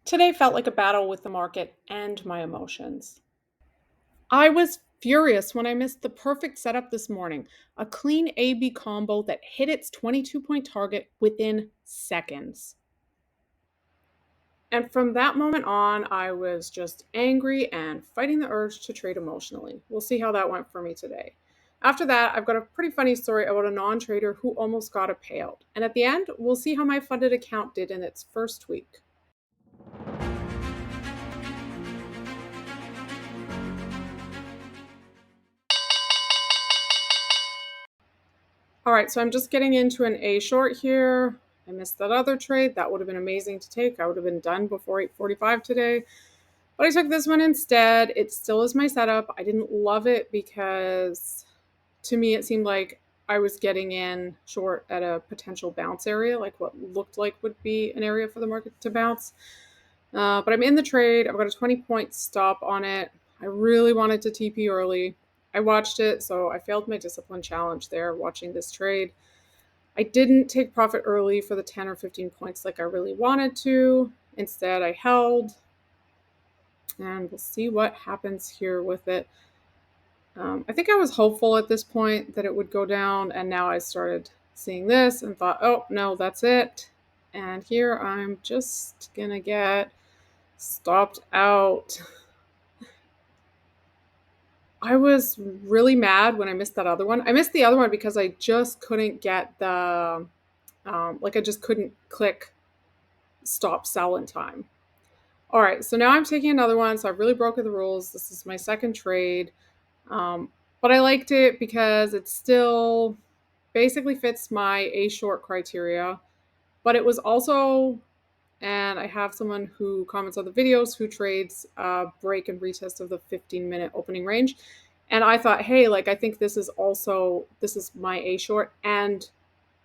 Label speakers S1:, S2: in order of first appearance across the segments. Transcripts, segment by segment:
S1: Today felt like a battle with the market and my emotions. I was furious when I missed the perfect setup this morning, a clean AB combo that hit its 22-point target within seconds. And from that moment on, I was just angry and fighting the urge to trade emotionally. We'll see how that went for me today. After that, I've got a pretty funny story about a non trader who almost got a payout. And at the end, we'll see how my funded account did in its first week. All right, so I'm just getting into an A short here. I missed that other trade. That would have been amazing to take. I would have been done before 8:45 today. But I took this one instead. It still is my setup. I didn't love it because to me it seemed like I was getting in short at a potential bounce area, like what looked like would be an area for the market to bounce. But I'm in the trade. I've got a 20-point stop on it. I really wanted to TP early. I watched it, so I failed my discipline challenge there watching this trade. I didn't take profit early for the 10 or 15 points like I really wanted to. Instead, I held, and we'll see what happens here with it. I think I was hopeful at this point that it would go down, and now I started seeing this and thought, oh, no, that's it. And here I'm just going to get stopped out. I was really mad when I missed that other one. I missed the other one because I just couldn't get I just couldn't click stop sell in time. All right, so now I'm taking another one. So I've really broken the rules. This is my second trade. But I liked it because it still basically fits my A short criteria. But it was also, and I have someone who comments on the videos who trades break and retest of the 15-minute opening range. And I thought, hey, I think this is my A short and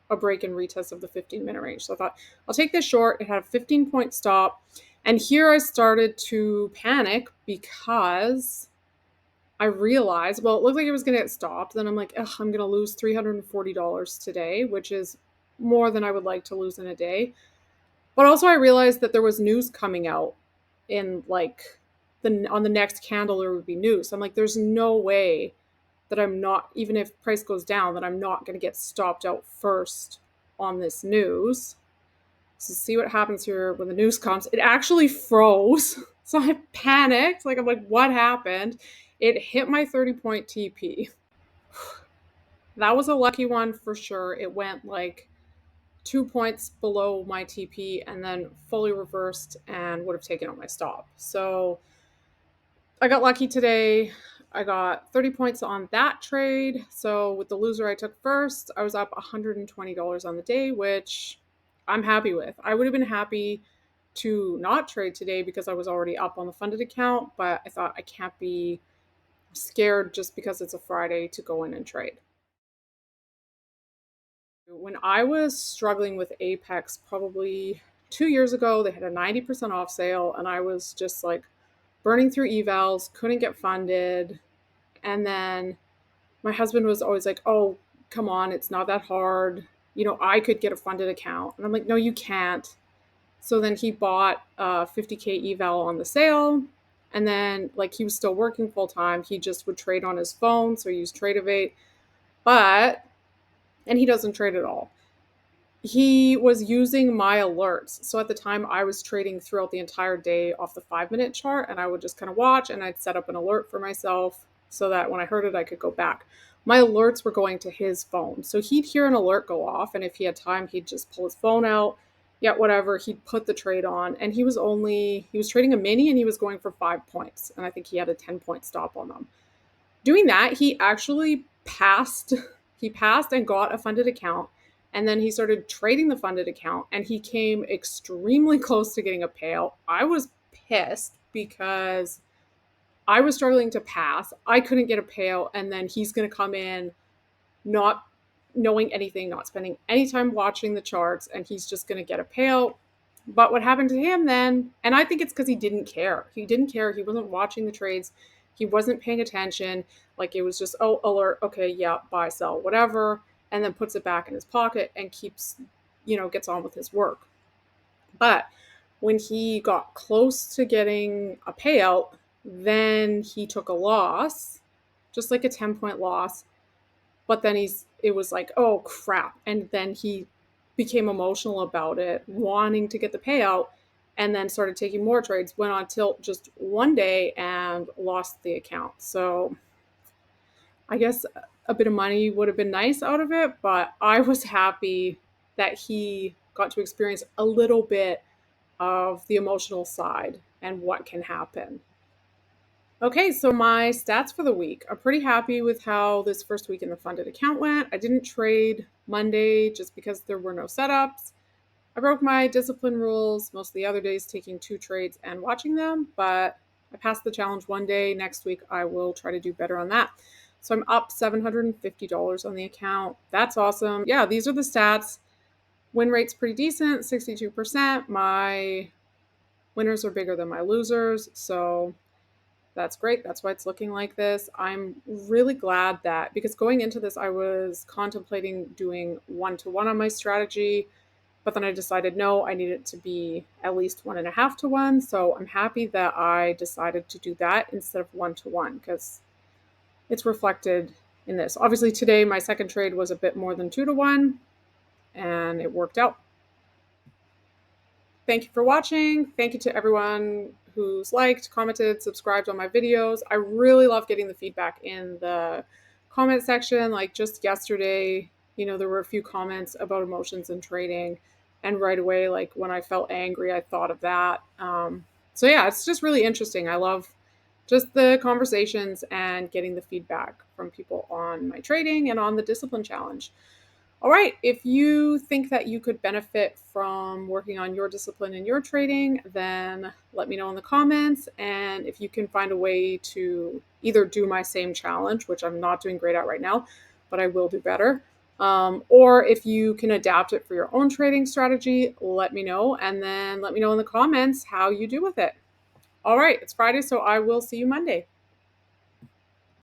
S1: a break and retest of the 15-minute range. So I thought, I'll take this short. It had a 15-point stop. And here I started to panic because I realized, well, it looked like it was going to get stopped. Then I'm like, ugh, I'm going to lose $340 today, which is more than I would like to lose in a day. But also I realized that there was news coming out in on the next candle there would be news. So I'm like, there's no way that I'm not, even if price goes down, that I'm not going to get stopped out first on this news. So see what happens here when the news comes. It actually froze. So I panicked. I'm like, what happened? It hit my 30-point TP. That was a lucky one for sure. It went 2 points below my TP and then fully reversed and would have taken out my stop. So I got lucky today. I got 30 points on that trade. So with the loser I took first, I was up $120 on the day, which I'm happy with. I would have been happy to not trade today because I was already up on the funded account, but I thought I can't be scared just because it's a Friday to go in and trade. When I was struggling with Apex probably 2 years ago, they had a 90% off sale, and I was just burning through evals, couldn't get funded. And then my husband was always like, oh, come on, it's not that hard. I could get a funded account. And I'm like, no, you can't. So then he bought a 50K eval on the sale. And then he was still working full time. He just would trade on his phone. So he used Tradeovate. And he doesn't trade at all. He was using my alerts. So at the time I was trading throughout the entire day off the 5-minute chart, and I would just kind of watch, and I'd set up an alert for myself so that when I heard it, I could go back. My alerts were going to his phone. So he'd hear an alert go off, and if he had time, he'd just pull his phone out. Yeah, whatever. He'd put the trade on, and he was trading a mini, and he was going for 5 points. And I think he had a 10-point stop on them. Doing that, he actually passed. He passed and got a funded account. And then he started trading the funded account, and he came extremely close to getting a payout. I was pissed because I was struggling to pass. I couldn't get a payout, and then he's going to come in not knowing anything, not spending any time watching the charts, and he's just going to get a payout. But what happened to him then, and I think it's because he didn't care. He didn't care. He wasn't watching the trades. He wasn't paying attention. It was just, oh, alert. Okay, yeah, buy, sell, whatever. And then puts it back in his pocket and gets on with his work. But when he got close to getting a payout, then he took a loss, just like a 10-point loss. But then it was like, oh crap. And then he became emotional about it, wanting to get the payout, and then started taking more trades, went on tilt just one day and lost the account. So I guess a bit of money would have been nice out of it, but I was happy that he got to experience a little bit of the emotional side and what can happen. Okay, so my stats for the week. I'm pretty happy with how this first week in the funded account went. I didn't trade Monday just because there were no setups. I broke my discipline rules most of the other days, taking 2 trades and watching them, but I passed the challenge one day. Next week, I will try to do better on that. So I'm up $750 on the account. That's awesome. Yeah, these are the stats. Win rate's pretty decent, 62%. My winners are bigger than my losers. So that's great. That's why it's looking like this. I'm really glad that, because going into this, I was contemplating doing 1-to-1 on my strategy, but then I decided no, I need it to be at least 1.5-to-1. So I'm happy that I decided to do that instead of 1-to-1, because it's reflected in this. Obviously, today my second trade was a bit more than 2-to-1, and it worked out. Thank you for watching. Thank you to everyone who's liked, commented, subscribed on my videos. I really love getting the feedback in the comment section. Like just yesterday, there were a few comments about emotions and trading. And right away, like when I felt angry, I thought of that. So yeah, it's just really interesting. I love just the conversations and getting the feedback from people on my trading and on the discipline challenge. All right, if you think that you could benefit from working on your discipline in your trading, then let me know in the comments. And if you can find a way to either do my same challenge, which I'm not doing great at right now, but I will do better, or if you can adapt it for your own trading strategy, let me know. And then let me know in the comments how you do with it. All right, it's Friday, so I will see you Monday.